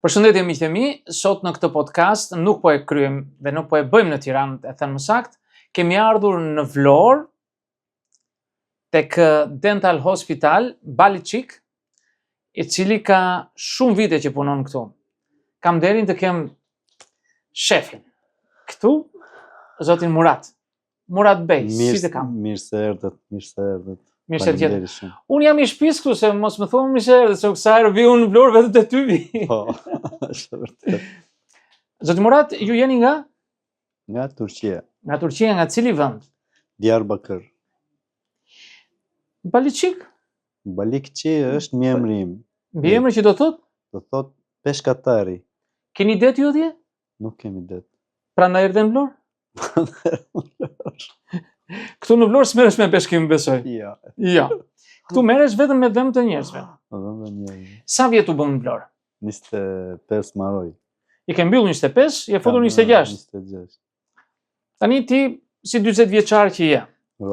Përshëndetje miqtë e mi, sot në këtë podcast nuk po e kryem dhe nuk po e bëjmë në Tiranë, e thënë më saktë, kemi ardhur në Vlorë tek Dental Hospital Baliçik, i cili ka shumë vite që punon këtu. Kam nderin të kem shefin këtu, zotin Murat. Murat Bey, si të kam? Mirë se erdhët. Mirë se tjetë. Unë jam i shtëpisë këtu, se mos më thonë mirë se erdhët, se kësa herë vi unë në Vlorë vetë të ty vi. Po, është vërtet. Zotin Murat, ju jeni nga? Nga Turqia. Nga Turqia, nga cili vend? Diyarbakır. Baliçik? Balikçi është mjemri im. Mbiemri që do thot? Do thot peshkatari. Keni det ju atje? Nuk kemi det. Prandaj erdhen në Vlorë? Këtu në Vlorë s'merresh me peshk, më besoj. Ja. Ja. Këtu merresh vetëm me dëm të njerëzve. Dëm të njerëzve. Sa vjet u bën në Vlorë? 25 maroj. I ke mbyll 25, je futur 26. 26. Tani ti si 40 vjeçar që je.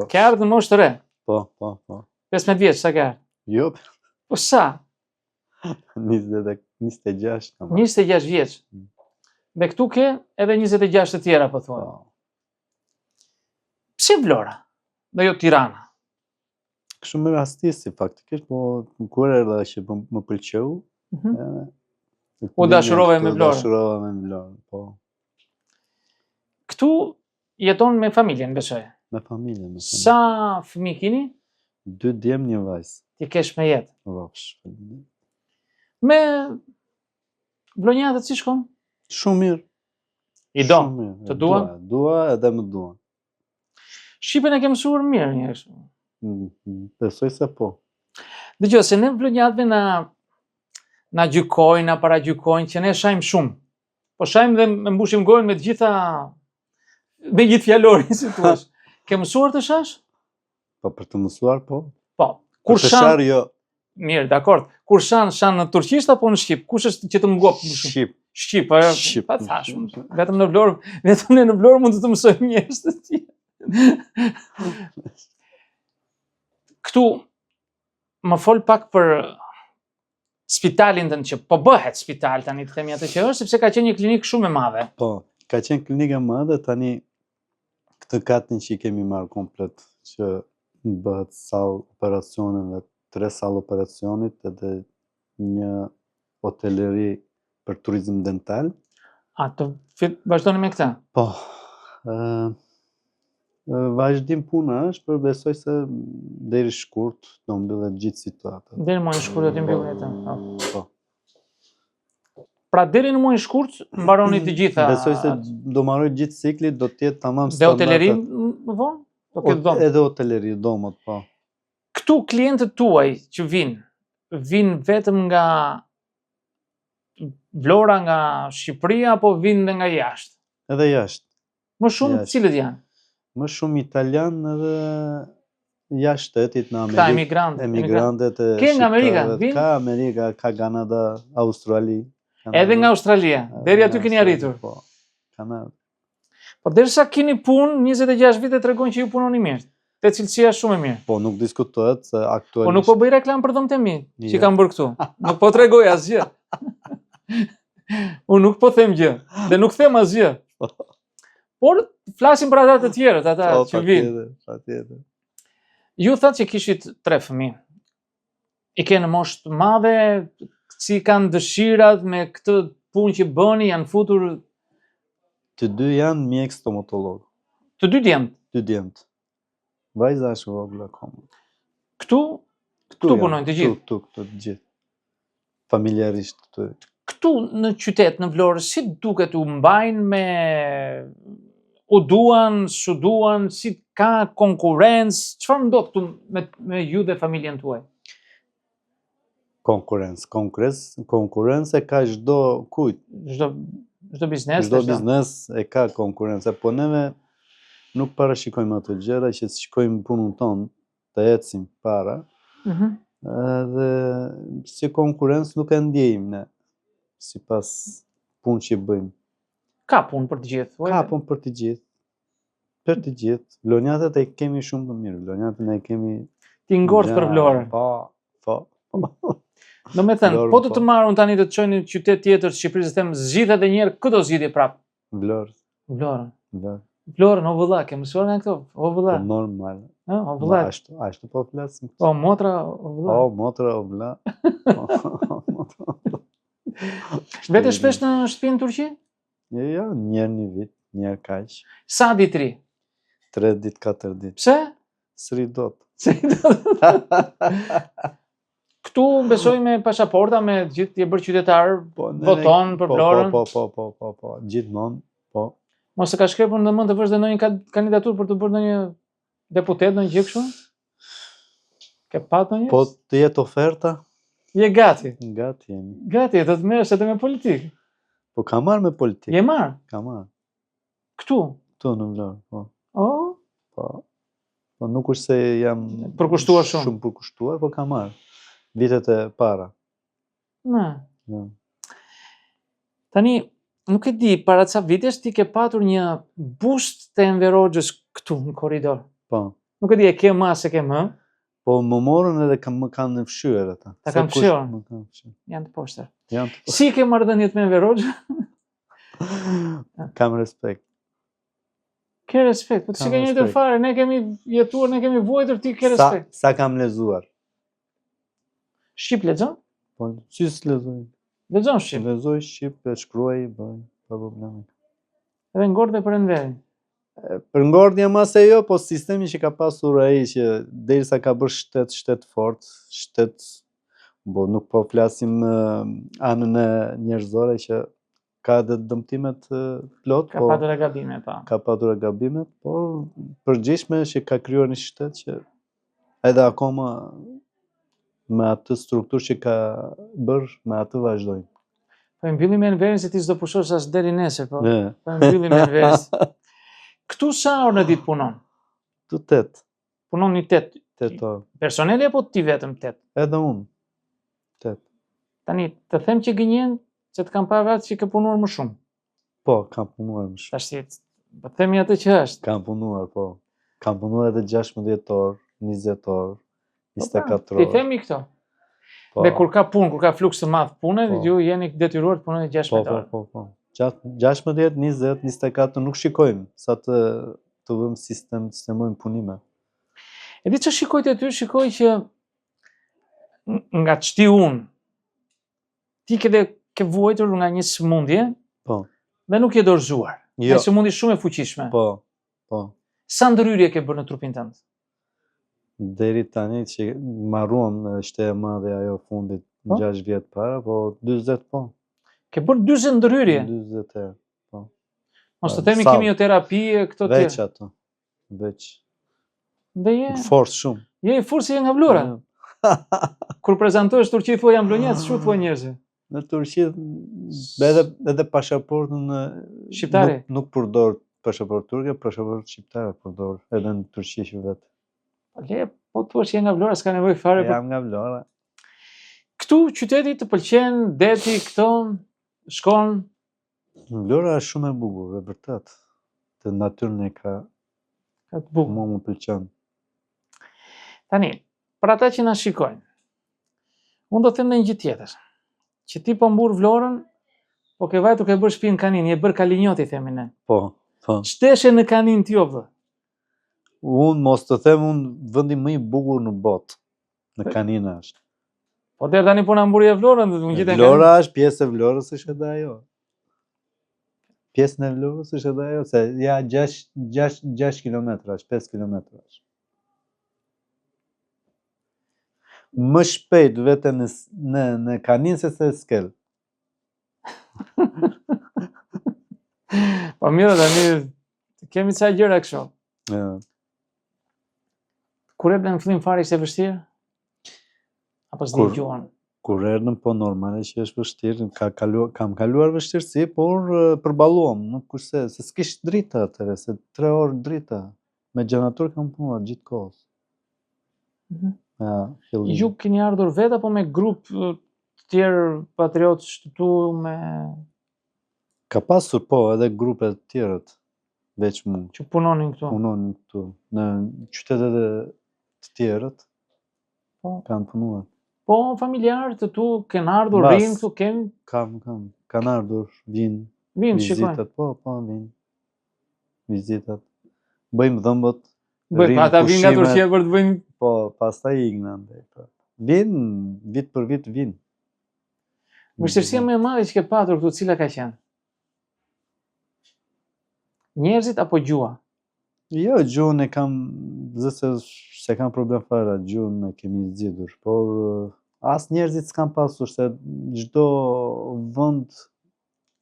Ke ardhur në moshë të re. Po. 15 vjeç, sa ke ardhur? Jo. Po sa? 26 kam. 26 vjeç. Dhe këtu ke edhe 26 të tjera, po thua. Pse Vlora? Dhe jo Tirana? Kështu me rastisi faktikisht, po kur erdha që më pëlqeu. U dashurove me Vlorën. Dashurova me Vlorën, po. Këtu jeton me familjen, besoj. Me familjen. Sa fëmijë keni? 2 djem, 1 vajzë. Ti kesh me jetë? Rrofsh. Me vlonjatët si shkon? Shumë mirë. I do? Të dua? Dua edhe më dua. Shqipen e ke mësuar mirë një kështu. Besoj se po. Dëgjoj, se ne vlonjatëve na gjykojnë, na paragjykojnë që ne shajmë shumë. Po shajmë dhe me mbushim gojën me me gjithë fjalorin, si thua. Ke mësuar të shash? Po për të mësuar, po. Po. Kur të shar, jo. Mirë, dakord. Kur shan në turqisht apo në shqip? Kush është që të mngop më shumë? Shqip. Shqip, ajo. Pa thash. Vetëm në Vlorë mund të mësojmë njerëz të tjerë. Këtu më fol pak për spitalin tënd që po bëhet spital tani, të themi atë që është, sepse ka qenë një klinikë shumë e madhe. Po, ka qenë klinikë e madhe, tani këtë katin që i kemi marrë komplet, që bëhet sallë operacioneve, 3 sallë operacionit edhe një hoteleri për turizm dental. A të vazhdoni me këta? Po. Vazhdim puna është, për besoj se deri shkurt do mbyllet gjithë situata. Deri në muajin shkurt do të mbyllet atë. Po. Pra deri në muajin shkurt mbaroni të gjitha. Besoj se do mbaroj gjithë cikli, do të jetë tamam standardet. Dhe hoteleri më vonë? Do ketë dhomë. Edhe hoteleri, domot, po. Këtu klientët tuaj që vinë vetëm nga Vlora, nga Shqipëria, apo vinë dhe nga jashtë? Edhe jashtë. Më shumë cilët janë? Më shumë italian edhe jashtë shtetit në Amerikë. Ka emigrantë. Emigrantet e Ke nga Amerika? Ka Amerika, ka Kanada, Australi. Edhe nga Australia. Deri aty keni arritur. Po. Kanada. Po derisa keni punë, 26 vite tregojnë që ju punoni mirë. Te cilësia shumë e mirë. Po nuk diskutohet se aktualisht. Po nuk po bëj reklam për dhomët e mi që kam bërë këtu. Nuk po tregoj asgjë. Unë nuk po them gjë, dhe nuk them asgjë. Por flasim për ata të tjerët, ata që vinë. Patjetër. Ju thatë që kishit 3 fëmijë. I ke në moshë të madhe, si kanë dëshirat me këtë punë që bëni, janë futur. Të 2 janë mjek stomatolog. Të 2 djemt? 2 djemt. Vajza është vogël akoma. Këtu punojnë të gjithë? Këtu të gjithë. Familjarisht të. Këtu në qytet, në Vlorë, si duket u mbajnë me u duan, s'u duan, si ka konkurrencë, çfarë ndodh këtu me ju dhe familjen tuaj? Konkurrencë ka çdo kujt. Çdo biznes. Çdo biznes e ka konkurrencë, po neve nuk parashikojmë ato gjëra, që shikojmë punën tonë, të ecim para. Dhe si konkurrencë nuk e ndjejmë ne, sipas punë që bëjmë. Ka punë për të gjithë. Ka punë për të gjithë. Për të gjithë. Vlonjatët e kemi shumë të mirë. Vlonjatën e kemi. Ti ngordh për Vlorën. Po. Do me thënë, po të marrën tani të çojnë në qytet tjetër të Shqipërisë, them zgjidhet edhe një herë, ku do zgjidhje prap? Vlorë. Vlorën, o vëlla, ke mësuar nga këto? O vëlla. Po normal. O vëlla. Ashtu po flasim. O motra, o vëlla. O motra, o vëlla. Vete shpesh në shtëpi në Turqi? Jo, njerë një vit, njerë kaq. Sa ditë ri? 3 ditë, 4 ditë. Pse? Sri dot. Këtu besoj me pasaporta, me gjithë je bërë qytetar, voton për Vlorën. Po, gjithmonë, po. Mos e ka shkrepur ndonjëherë të vësh ndonjë kandidaturë për të bërë ndonjë deputet, ndonjë gjë kështu? Ke pat ndonjë? Po të jetë oferta? Je gati? Gati jemi. Gati, do të merresh edhe me politikë? Po ka marrë me politikë. Je marrë? Ka marrë. Këtu? Këtu në Vlorë, po. Po, nuk është se jam përkushtuar shumë. Shumë përkushtuar, po ka marrë. Vitet e para. Tani, nuk e di, para ca vitesh ti ke patur një bust të Enver Hoxhës këtu në korridor. Po. Nuk e di, e ke më as e ke më? Po më morën edhe më kanë në fshyer ata. Ta kanë fshyer? Janë të poshtër. Si ke marrëdhëniet me Enver Hoxhën? Kam respekt. Ke respekt, po të si ke njëtër fare, ne kemi jetuar, ne kemi vuajtur, ti ke respekt. Sa kam lezuar? Shqip lexon? Po, si s'lexoj? Lexon shqip? Lexoj shqip, shkruaj, bëj, pa probleme. Edhe ngordhe për Enverin? Për ngordhja mas e jo, po sistemi që ka pasur ai që derisa ka bërë shtet fort, nuk po flasim anën e njerëzore që ka dhe dëmtimet plot. Ka patur e gabime, pa. Ka patur e gabimet, por përgjithshme që ka krijuar një shtet që edhe akoma me atë strukturë që ka bërë, me atë vazhdojnë. Po e mbyllim me Enverin se ti s'do pushosh as deri nesër, po. Po e mbyllim me Enverin. Këtu sa orë në ditë punon? Tu 8. Punon një 8? 8 orë. Personeli apo ti vetëm 8? Edhe unë. 8. Tani, të them që gënjen, që të kam parë vetë që ke punuar më shumë. Po, kam punuar më shumë. Tashti, po themi atë që është. Kam punuar, po. Kam punuar edhe 16 orë, 20 orë, 24 orë. Ti themi këto. Dhe kur ka punë, kur ka fluks të madh pune, ju jeni detyruar të punoni 16 orë. Po. 16, 20, 24 nuk shikojmë sa të vëmë sistemojmë punime. E di që shikoj të ty, shikoj që nga çti unë, ti ke vuajtur nga një sëmundje, dhe nuk je dorëzuar. Një sëmundje shumë e fuqishme. Po. Sa ndërhyrje ke bërë në trupin tënd? Deri tani që marruam ishte e madhe ajo fundit 6 vjet para, po 40 po. Ke bërë 40 ndërhyrje? 40 herë, po. Mos të themi kimioterapie, këto tjerë. Veç ato, veç. Dhe je? Forës shumë. Je i forës je nga Vlora? Kur prezentojsh Turqi, thua jam vlonjec, shu thua njerëzit? Në Turqi, edhe pasaportën shqiptare? Nuk përdor pasaportë turke, pasaportë shqiptare përdor, edhe në Turqi që vetë. Po thua që je nga Vlora, s'ka nevojë fare. Jam nga Vlora. Këtu qyteti të pëlqen, deti, këto, shkon? Vlora është shumë e bukur, e vërtet. Të natyrën e ka të bukur. Mua më pëlqen. Tani, për ata që na shikojnë, unë do të them në një gjë tjetër. Që ti po mburr Vlorën, po ke vajtur ke bërë shtëpi në Kanin, je bërë kalinjoti themi ne. Po. Shteshe në Kanin ti o vë? Unë mos të them vendi më i bukur në botë. Në Kanin është. Po deri tani po na mburje Vlorën, do të më gjithë. Vlora është pjesë e Vlorës, është edhe ajo. Pjesën e Vlorës është edhe ajo, se ja 6 kilometra, 5 kilometra. Më shpejt vete në Kanin se s'kel. Po mirë, tani kemi ca gjëra kështu. Kur erdhën në fillim fare ishte vështirë? Apo s'di gjuhën? Kur erdhëm, po normale që është vështirë, kam kaluar vështirësi, por përballuam, nuk kurse, se s'kish drita atëre, se 3 orë drita. Me gjenatur kam punuar gjithë kohës. Ju keni ardhur vetë apo me grup të tjerë patriotë shtëtu me... Ka pasur, po, edhe grupe të tjerët, veç mu. Që punonin këtu? Punonin këtu. Në qytetet të tjerët, kanë punuar. Po, familjarë të tu, kanë ardhur, Mbas. rinë këtu, Kanë ardhur, vinë shikojnë. vizitat, po, vinë vizitat. Bëjmë dhëmbët, Bëj, pa ata vinë nga Turqia për të bëjnë. po, pastaj ikën andaj. Po. Vinë, vit për vit vinë. Vështirësia më e madhe që ke patur këtu, cila ka qenë? Njerëzit apo gjua? Jo, gjuhën e kam, se kam problem fare, gjuhën e kemi zgjedhur, por as njerëzit s'kam pasur, se çdo vend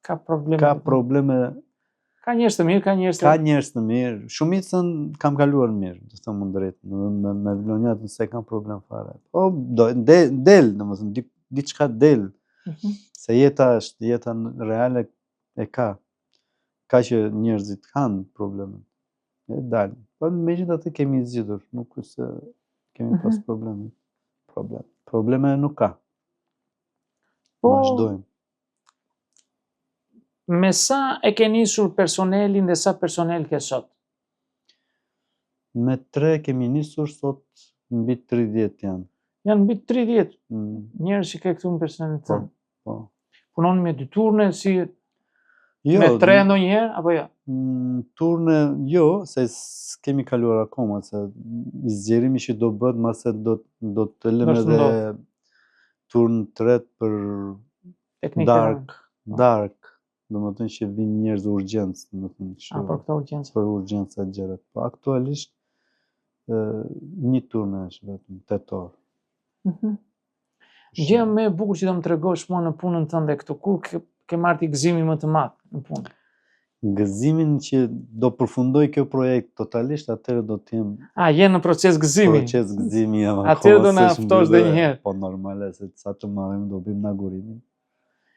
Ka probleme. Ka njerëz të mirë, ka njerëz të mirë. Shumicën kam kaluar mirë, të them drejtë, me vlonjat se kam problem fare. Po del, domethënë diçka del. Se jeta reale e ka që njerëzit kanë probleme. E dalë. Po megjithatë kemi zgjidhur, nuk është se kemi pas probleme. Probleme nuk ka. Po, vazhdojmë. Me sa e ke nisur personelin dhe sa personel ke sot? Me 3 kemi nisur, sot mbi 30 janë. Janë mbi 30 njerëz që ke këtu në personelin tënd. Po. Punoni me 2 turne, si Jo, me 3 ndonjëherë apo jo? Turne jo, se s'kemi kaluar akoma, se zgjerimi që do bëhet mase do të lëmë edhe turn tret për dark. Domethënë që vinë njerëz urgjencë, domethënë kështu. Për këto urgjencë. Për urgjenca gjërat. Po aktualisht një turne është vetëm 8 orë. Gjëja më e bukur që do më tregosh mua në punën tënde këtu, kur ke marrë ti gëzimin më të madh në punë? Gëzimin që do përfundoj kjo projekt totalisht, atëherë do të jem. Je në proces gëzimi. Proces gëzimi jam. Atëherë do na ftosh edhe një herë. Po normale, se sa të marrim do bëjmë inaugurimin.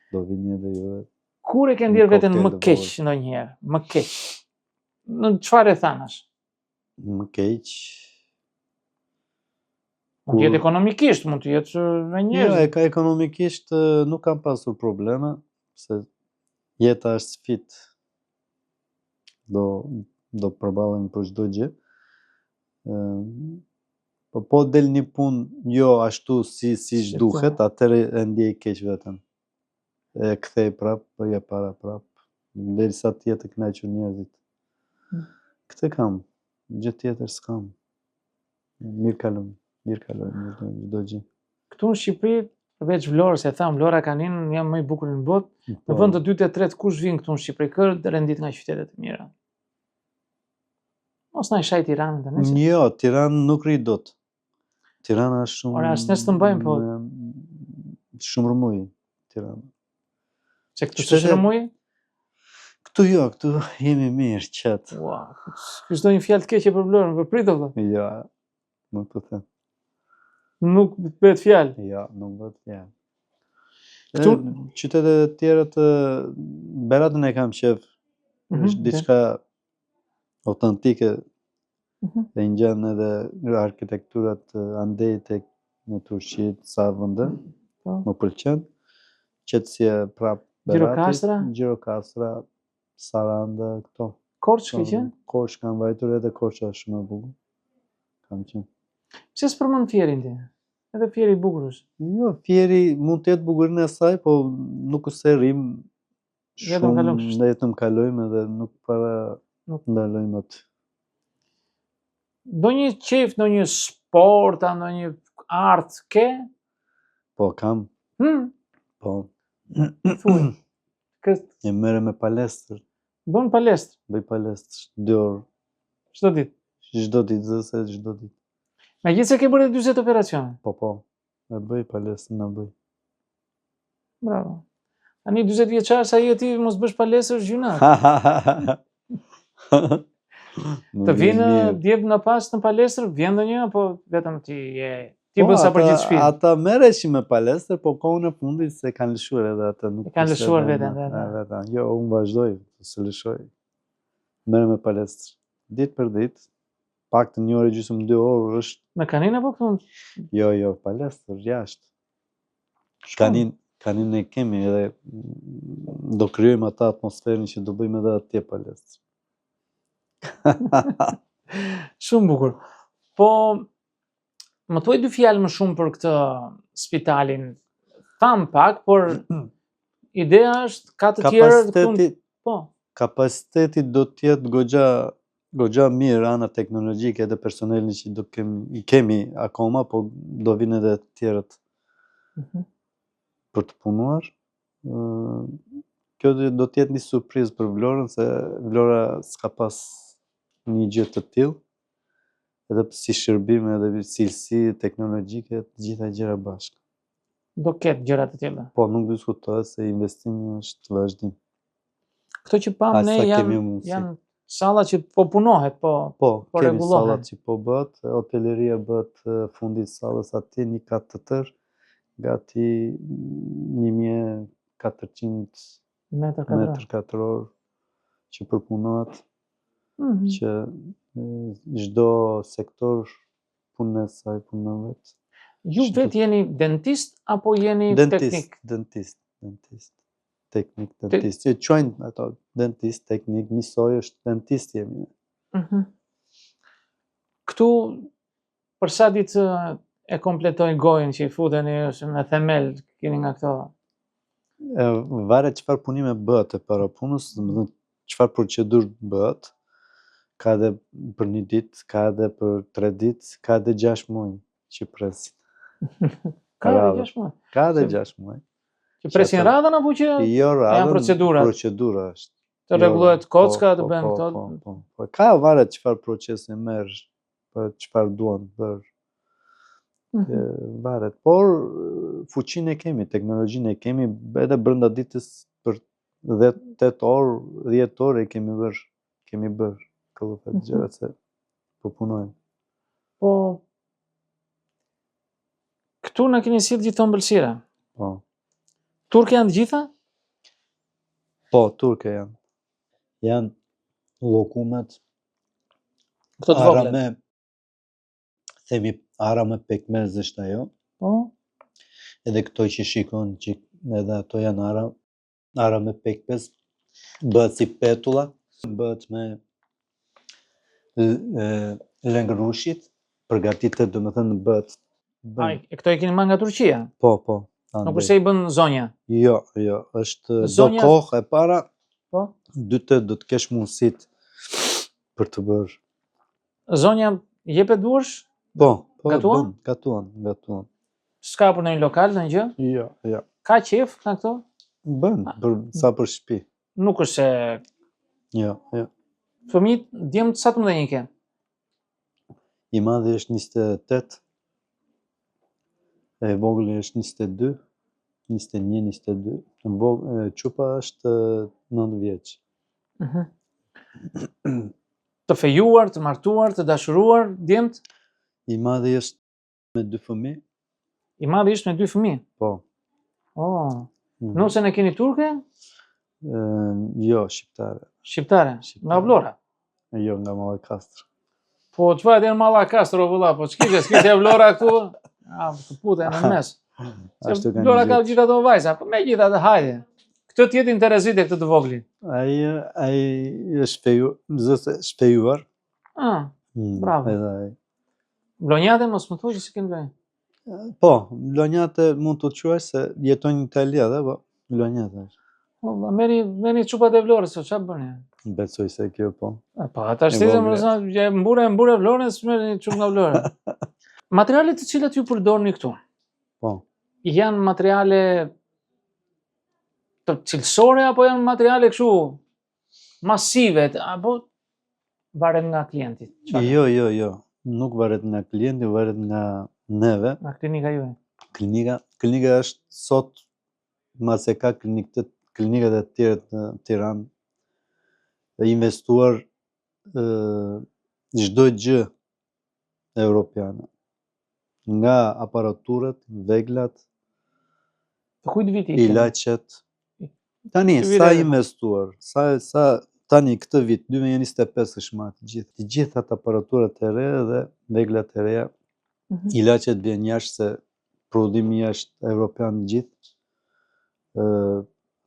Do vini edhe ju. Kur e ke ndjerë veten më keq ndonjëherë? Më keq. Në çfarë thanash? Më keq. Mund të jetë ekonomikisht, mund të jetë me njerëz. Jo, ekonomikisht nuk kam pasur probleme, se jeta është sfidë. Do përballem për çdo gjë. Po del një punë jo ashtu si duhet, atëherë e ndjej keq veten. E kthej prap, po ja para prap, derisa të jetë të kënaqur njerëzit. Këtë kam, gjë tjetër s'kam. Mirë kalojmë çdo gjë. Këtu në Shqipëri, përveç Vlorës, e tham, Vlora Kanin jam më i bukur në botë. Në vend të dytë e tretë kush vjen këtu në Shqipëri? Kërë rendit nga qytetet e mira. Mos na i shaj Tiranën të nesër. Jo, Tiranë nuk rri dot. Tirana është shumë. Ora, as ne të mbajmë, po. Shumë rëmuj, Tirana. Se këtu është rëmuj? Këtu jo, këtu jemi mirë, qetë. Ua, kështë do një fjallë të keqe për Vlorën, për pritë vëllë? Jo, nuk të them. Nuk bëhet fjallë? Jo, nuk bëhet fjallë. Këtu qytetet e tjera të Beratën e kam qef, është diçka autentike, dhe ngjan edhe arkitekturat andejt në Turqi, sa vende, më pëlqen. Qetësia prap Beratit, Gjirokastra, Saranda, këto. Korçë ke qenë? Korçë kam vajtur, edhe Korça është shumë e bukur. Kam qenë. Pse s'përmend Fierin ti? Edhe Fieri i bukur është. Jo, Fieri mund të jetë bukurinë e saj, po nuk është se rrim shumë, vetëm kalojmë edhe nuk ndalojmë atë. Do një qef, do një sport, do një art ke? Po, kam. Po. Thuaj. E merre me palestër. Bën palestër? Bëj palestër 2 orë. Çdo ditë? Çdo ditë, çdo ditë. Megjithëse ke bërë 40 operacione? Po. E bëj palestër, na bëj. Bravo. Tani 40 vjeçar sa je ti mos bësh palestër gjuna. Të vinë djep në pas në palestër, vjen ndonjë apo vetëm ti bën sa për gjithë shtëpi? Ata merreshin me palestër, po kohën e fundit se kanë lëshuar edhe ata nuk. Kanë lëshuar veten. Jo, unë vazhdoj, se lëshoj. Merrem me palestër. Ditë për ditë, paktën 1 orë gjysmë 2 orë është. Në Kanin apo këtu? Jo, palestër jashtë. Kanin e kemi edhe do krijojmë atë atmosferën që do bëjmë edhe atje palestër. Shumë bukur. Po Më thuaj dy fjalë më shumë për këtë spitalin. Tham pak, por ideja është ka të tjerë po. Kapaciteti do të jetë goxha mirë ana teknologjike dhe personelin që i kemi akoma, po do vinë edhe të tjerët për të punuar. Kjo do të jetë një surprizë për Vlorën, se Vlora s'ka pas një gjë të tillë, edhe si shërbim edhe cilësi teknologjike, të gjitha gjëra bashkë. Do ketë gjëra të tilla. Po, nuk diskutohet se investimi është vazhdim. Këto që pam ne janë salla që po punohet, po kemi rregullohen. sallat që po bëhet, hoteleria bëhet fundit sallës aty, një kat të tërë, gati 1400 metër katror që përpunohet, që çdo sektor punon sa i punon vetë. Ju vetë jeni dentist apo jeni teknik? Dentist. Teknik, dentist. Që quajnë ato dentist, teknik, njësoj është dentist jemi. Këtu, për sa ditë e kompletoj gojën që i futeni në themel, keni nga këto? Varet çfarë punime bëhet e para punës, çfarë procedur bëhet, ka edhe për një ditë, ka edhe për 3 ditë, ka edhe 6 muaj që presin. Ka edhe 6 muaj? Ka edhe 6 muaj. Që presin radhën apo që janë procedurat? Procedura është. Të rregullohet kocka, të bëhen këto? Po. Ka varet çfarë procesi merr, për çfarë duan bërë. Varet. Por fuqinë e kemi, teknologjinë e kemi, edhe brenda ditës për 8 orë, 10 orë kemi bërë këto gjëra se po punojmë. Po këtu na keni sjell gjithë ëmbëlsira. Po. Turke janë të gjitha? Po, turke janë. Janë llokumet. Këto të vogla. Themi ara me pekmez është ajo. Po. Edhe këto që shikon që edhe ato janë ara me pekmez, bëhet si petulla, bëhet me lëngrushit, përgatitet, domethënë bëhet. Këto e keni marrë nga Turqia? Po. Nuk është se i bën zonja? Jo, është do kohë e para, po? 2 do të kesh mundësit për të bërë. Zonja jepet duarsh? Po, gatuan. S'ka për në një lokal, në një gjë? Jo. Ka qef nga këto? Bën, sa për shtëpi. Nuk është se... Jo. Fëmijët, djemët sa të mëdhenj ke? I madhi është 28, e vogli është 22, 21, 22, Qupa është 9 vjeç. Të fejuar, të martuar, të dashuruar, djemët? I madhi është me 2 fëmijë. I madhi është me 2 fëmijë? Po. Nëse ne keni turke? Jo, shqiptare. Shqiptare? Nga Vlora? Jo, nga Mallakastër. Po, çfarë janë Mallakastër o vëlla? Po ç'kishte Vlora këtu? Të pute në mes. Vlora ka gjithë ato vajza, po me gjithë ato hajde. Këtë të jetë interesit e këtë të vogli. Ai është shpejuar. Bravo. Vlonjate mos më thuaj që si kënë vlonjë. Po, vlonjate mund të quaj se jetojnë në Itali edhe, po vlonjate është. Meri çupat e Vlorës, çfarë bëni? Besoj se kjo po. Po, ata shtizëm, mbure Vlorës, meri çup nga Vlora. Materialet të cilat ju përdorni këtu? Po. Janë materiale të cilësore apo janë materiale kështu masive, apo varet nga klienti? Jo. Nuk varet nga klienti, varet nga neve. Nga klinika juaj. Klinika është sot, mas e ka klinikat e tjera në Tiranë, dhe investuar çdo gjë europiane. Nga aparaturat, veglat, ilaçet. Tani, sa investuar, tani këtë vit, 2025 është marrë të gjithat aparaturat e re dhe veglat e reja, ilaçet vjen jashtë se prodhimi jashtë evropian gjithë.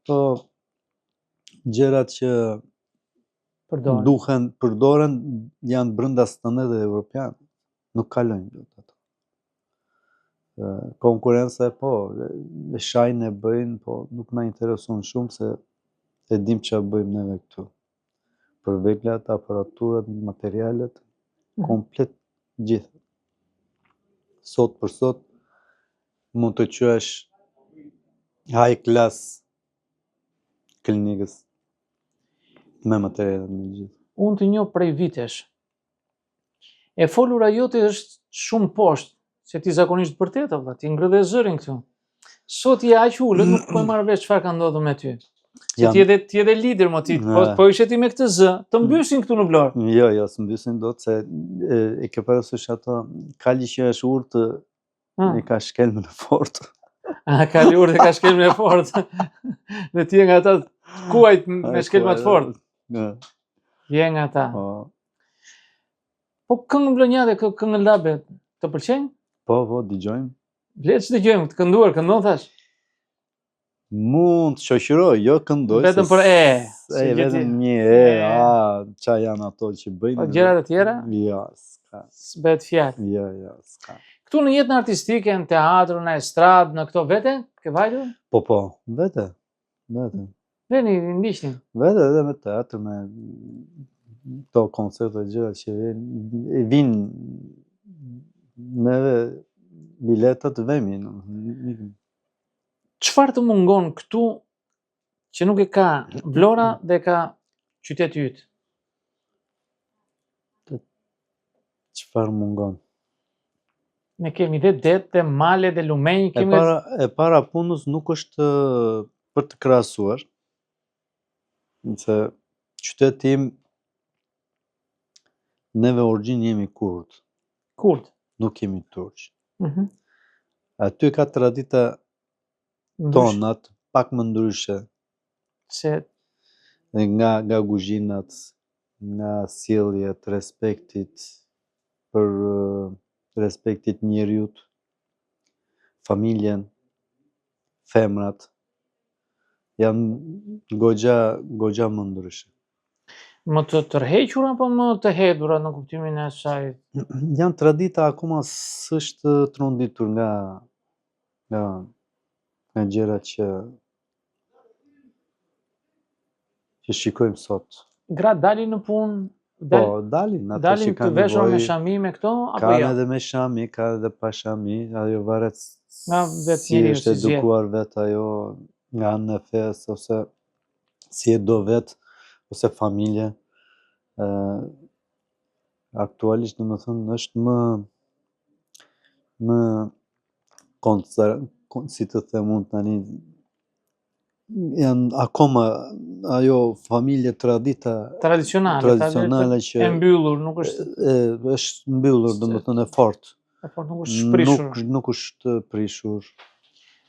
To gjërat që përdoren janë brenda standardeve evropiane, nuk kalojnë ato. Konkurenca po, e shajnë e bëjnë, po nuk na intereson shumë se e dim ç'a bëjmë neve këtu. Për veglat, aparaturat, materialet, komplet gjithë. Sot për sot mund të quhesh high class klinikës me materialet me gjithë. Unë të njoh prej vitesh. E folura jote është shumë poshtë, se ti zakonisht vërtet valla, ti ngrëdhe zërin këtu. Sot je aq ulët, nuk po e marr vesh çfarë ka ndodhur me ty. Se ti je lider mo ti, po ishe ti me këtë zë, të mbyshin këtu në Vlorë. Jo, s'mbyshin dot se e ke parasysh ato kali që është urtë e ka shkelmën e fortë. Kali urtë e ka shkelmën e fortë. Dhe ti je nga ata kuajt me shkelma të fortë. Je nga ata. Po këngë mblonjate, këngë labe, të pëlqejnë? Po, dëgjojmë. Le të dëgjojmë, të këndon thash. Mund të shoqëroj, jo këndoj. Vetëm për vetëm një qa janë ato që bëjnë. Po gjërat e tjera? Jo, s'ka. S'bet fjalë. Jo, s'ka. Këtu në jetën artistike, në teatr, në estradë, në këto vete, ke vajtur? Po, vete. Veni, ndiqni. Vete edhe me teatr, me këto koncerte gjëra që vinë neve biletat vemi. Çfarë të mungon këtu që nuk e ka Vlora dhe ka qyteti yt? Çfarë mungon? Ne kemi dhe det, dhe male, dhe lumenj. E para punës nuk është për të krahasuar. Se qyteti im, neve origjinë jemi kurd. Kurd? Nuk jemi turq. Aty ka tradita tonat, pak më ndryshe. Se? Nga kuzhinat, nga sjelljet, respektit për respektit njeriut, familjen, femrat, janë goxha më ndryshe. Më të tërhequra apo më të hedhura në kuptimin e saj? Janë tradita akoma s'është trunditur nga gjërat që shikojmë sot. Gratë dalin në punë? Po, dalin të veshur me shami me këto, apo jo? Kanë edhe me shami, kanë edhe pa shami, ajo varet si është edukuar vet ajo nga anë e fesë, ose si e do vet, ose familje. Aktualisht, domethënë, është më si të them unë tani, janë akoma ajo familje tradicionale që e mbyllur, nuk është mbyllur, domethënë e fortë. Nuk është prishur.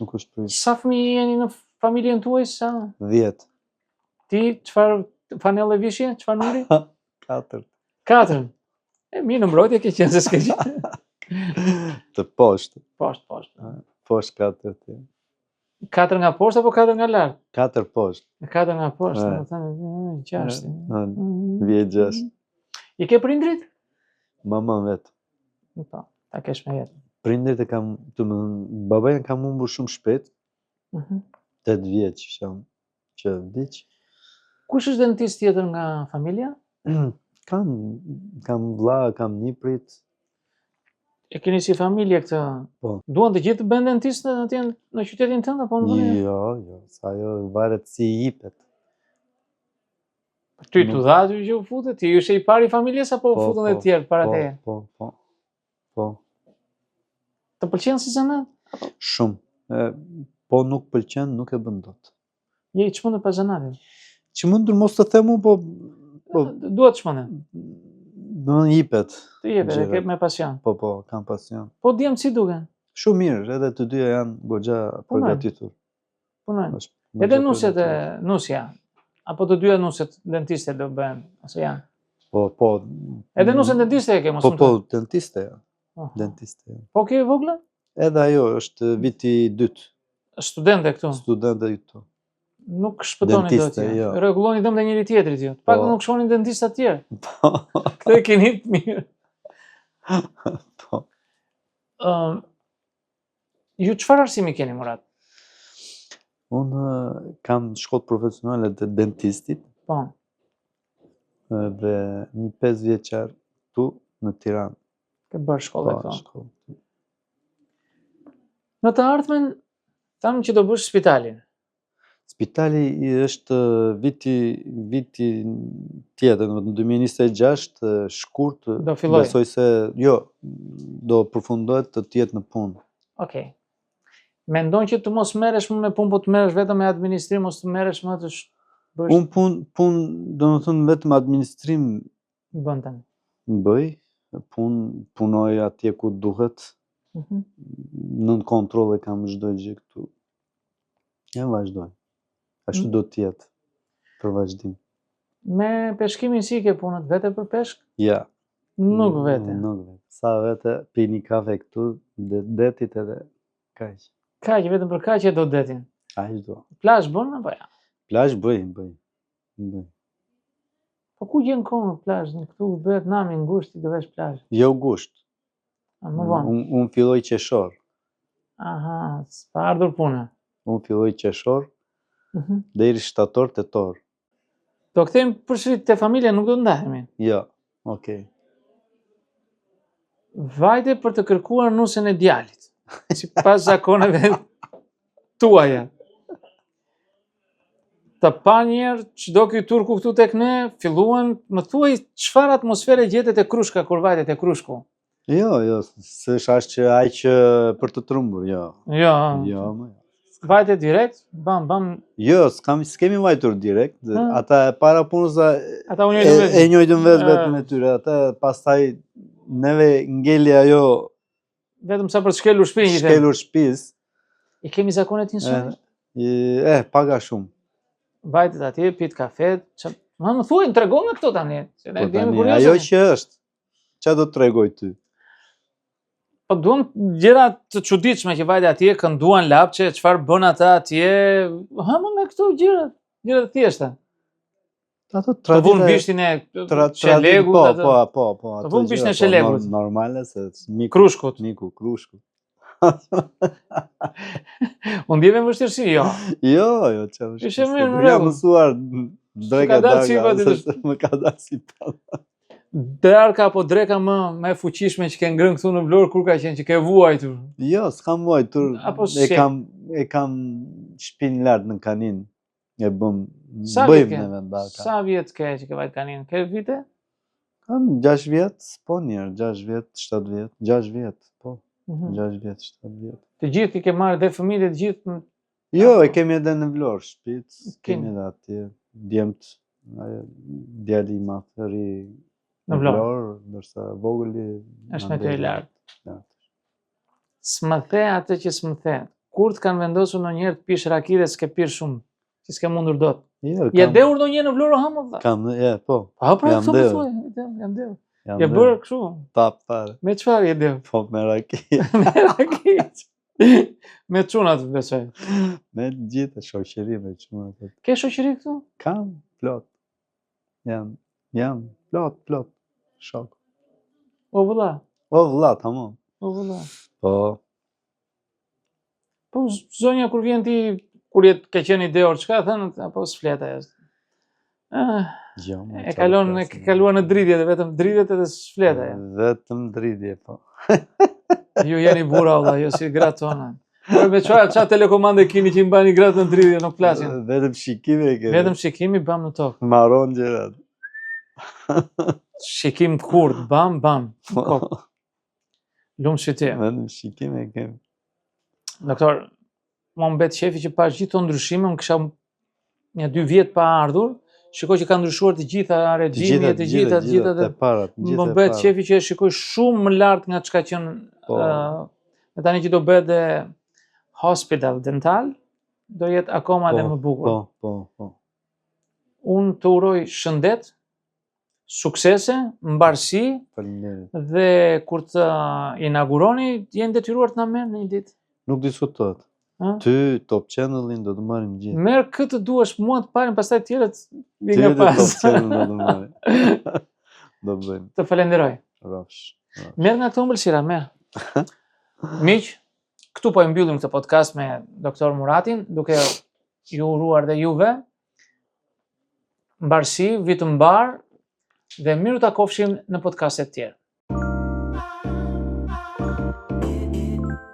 Nuk është prishur. Sa fëmijë jeni në familjen tuaj? 10. Ti çfarë fanelle vishje? Çfarë numri? 4. 4. Mirë, në mbrojtje ke qenë se s'ke qenë. Të poshtë. Poshtë. Poshtë 4. 4 nga poshtë apo 4 nga lart? 4 poshtë. 4 nga poshtë, domethënë 6. Vjet 6. I ke prindrit? Maman vet. Po, ta kesh me jetë. Prindrit e kam, domethënë babai kam humbur shumë shpejt. 8 vjeç që vdiq. Kush është dentist tjetër nga familja? Kam vlla, kam një prit. E keni si familje këtë? Po. Duan të gjithë të bëjnë dentistë atje në qytetin tënd apo në vendin? Jo, sa ajo varet si jipet. Ty t'u dha aty që u futet? Ti ishe i pari i familjes apo u futën edhe të tjerë para teje? Po. Të pëlqen si zanat? Shumë. Po nuk pëlqen, nuk e bën dot. Je i çmendur pa zanatin? Çmendur mos të them unë, po duhet çmendur. Do në jipet. Të jepet, e ke me pasion. Po, kam pasion. Po djemë si duken? Shumë mirë, edhe të dyja janë goxha përgatitur. Punojnë. Edhe nusja, apo të dyja nuset dentiste do bëhen, ose janë? Po. Edhe nusën dentiste e ke mos më të? Po, dentiste janë. Po ke vogla? Edhe ajo është viti 2. Studente këtu? Studente këtu. Nuk shpëtoni do t'ja. Rregulloni dëmë dhe njëri tjetrit ju. Pak nuk shonin dentistat tjerë. Po. Këtë e keni të mirë. Po. Ju çfarë arsimi keni, Murat? Unë kam shkollë profesionale të dentistit Po. dhe një 5 vjeçar tu në Tiranë. Ke bërë shkollë Po, këto. shkollë. Në të ardhmen thamë që do bësh spitalin. Spitali është viti tjetër, në 2026, shkurt, Do filloj. besoj se do përfundohet të tjetë në punë. Okej. Mendon që të mos merresh më me punë, po të merresh vetëm me administrim, mos të merresh më të bësh Unë do të thënë vetëm administrim bën tani. bëj, punoj atje ku duhet, nën kontroll e kam çdo gjë këtu. Ja vazhdoj. Ashtu do të jetë për vazhdim. Me peshkimin si ke punët, vete për peshk? Ja. Nuk vete. Nuk vete. Sa vete pi një kafe këtu, detit edhe kaq. Kaq, vetëm për kaq e do detin. Aq do. Plazh bën apo ja? Plazh bëj. Po ku gjen kohë në plazh? Këtu bëhet nami ngushtë, ti do vesh plazh. Jo gusht. A më vonë? Unë filloj qeshor. Aha, s'pa ardhur puna. Unë filloj qeshor deri shtator tetor. Do kthejmë përsëri te familja, nuk do të ndahemi. Jo, okay. Vajte për të kërkuar nusën e djalit, sipas zakoneve tuaja. Të pa njerë çdo ky turku këtu tek ne, filluan, më thuaj çfarë atmosfere gjetet e Krushka kur vajtet e Krushku? Jo, s'është as që aq për të trumbur, jo. Jo, më. Vajtet direkt, bam. Jo, s'kemi vajtur direkt. Ata para punës ata e njojtën vetëm e tyre. Ata pastaj neve ngeli ajo vetëm sa për të shkelur shtëpinë. Shkelur shtëpisë. I kemi zakonet njësoj? Paga shumë. Vajtet atje, pit kafet. Më thuaj, tregon me këto tani. Ajo që është. Çfarë do të tregoj ty? Po duam gjëra të çuditshme që vajte atje, kënduan lapçe, çfarë bën ata atje, më me këto gjëra të thjeshta. Ato të vun bishtin e shelegut, po. Të vun bishtin e shelegut. Normale se Krushkut. Krushkut. Unë ndjeve më vështirësi, jo. Jo, çfarë. Ishe mirë në jam mësuar dreka më ka dalë si palla. Darka apo dreka më e fuqishme që ke ngrënë këtu në Vlorë, kur ka qenë që ke vuajtur? Jo, s'kam vuajtur. E kam shtëpinë lart në Kanin. E bëjmë neve darka. Sa vjet ke që ke vajt Kanin? Ke vite? Kam 6 vjet, po njerë, 6 vjet, 7 vjet, 6 vjet, po. 6 vjet, 7 vjet. Të gjithë ke marrë dhe fëmijët e gjithë? Jo, e kemi edhe në Vlorë, shtëpitë, kemi edhe atje, djemt, djali i madh ri në Vlorë, ndërsa vogëli është me të i lartë. S'më the atë që s'më the. Kur të kanë vendosur ndonjëherë të pish raki dhe s'ke pirë shumë, që s'ke mundur dot. Je dheur ndonjëherë në Vlorë hamë? Kam, po. Pra, këto më thuaj, jam dheur. Je bërë kështu? Tap fare. Me çfarë je dheur? Po me raki. Me raki. Me çunat besoj. Me gjithë shoqëri me çunat. Ke shoqëri këtu? Kam, plot. Jam plot. Shok. O vëlla, tamam. O vëlla. Po. Po zonja kur vjen ti, kur ke qenë ide or çka thënë, apo s'flet ajo. E kaluar në dridhje, vetëm dridhet edhe s'flet ajo. Vetëm dridhje, po. Ju jeni burra vëlla, jo si gratë tona. Po me çfarë telekomande keni që i mbani gratë në dridhje, nuk flasin. Vetëm shikimi kemi. Vetëm shikimi bam në tokë. Marron gjërat. Shikim kurd, bam. Lumë shqytje. Vetëm shikime kemi. Doktor, më mbet shefi që pash gjithë të ndryshime, më kësha 2 vjet pa ardhur, shikoj që ka ndryshuar të gjitha regjimi, të gjitha të parat. Më mbet shefi që shikoj shumë më lartë nga çka qenë, me tani që do bëhet dhe hospital dental, do jetë akoma dhe më bukur. Po. Unë të uroj shëndet, suksese, mbarësi, dhe kur të inauguroni, jenë detyruar të na merr në një ditë. Nuk diskutohet. Ty, Top Channel-in do të marrim gjithë. Merë këtë duash mua të parin, pastaj tjerët vi nga pas. Top Channel do të marrim. Do bëjmë. Të falenderoj. Rafsh. Merë nga këto ëmbëlsira, merë. Miq, këtu po e mbyllim këtë podcast me doktor Muratin, duke ju uruar dhe juve mbarësi, vit të mbar dhe miru takofshim në podcaste të tjerë.